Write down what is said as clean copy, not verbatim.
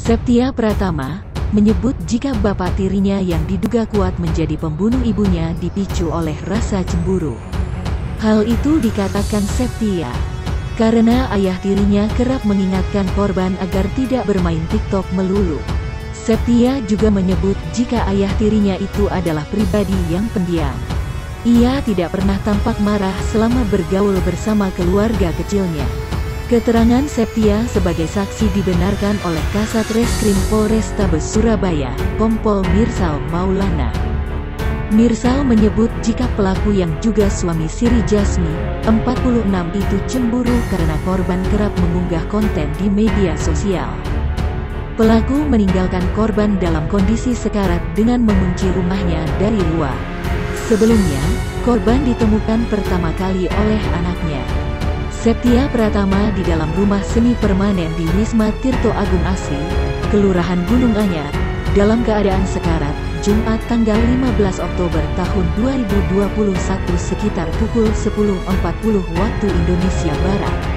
Septia Pratama menyebut jika bapak tirinya yang diduga kuat menjadi pembunuh ibunya dipicu oleh rasa cemburu. Hal itu dikatakan Septia karena ayah tirinya kerap mengingatkan korban agar tidak bermain TikTok melulu. Septia juga menyebut jika ayah tirinya itu adalah pribadi yang pendiam. Ia tidak pernah tampak marah selama bergaul bersama keluarga kecilnya. Keterangan Septia sebagai saksi dibenarkan oleh Kasat Reskrim Polrestabes Surabaya, Kompol Mirsal Maulana. Mirsal menyebut jika pelaku yang juga suami Siri Jasmi, 46 itu cemburu karena korban kerap mengunggah konten di media sosial. Pelaku meninggalkan korban dalam kondisi sekarat dengan mengunci rumahnya dari luar. Sebelumnya, korban ditemukan pertama kali oleh anaknya. Septia Pratama di dalam rumah semi permanen di Wisma Tirto Agung Asri, Kelurahan Gunung Anyar, dalam keadaan sekarat, Jumat tanggal 15 Oktober tahun 2021 sekitar pukul 10.40 waktu Indonesia Barat.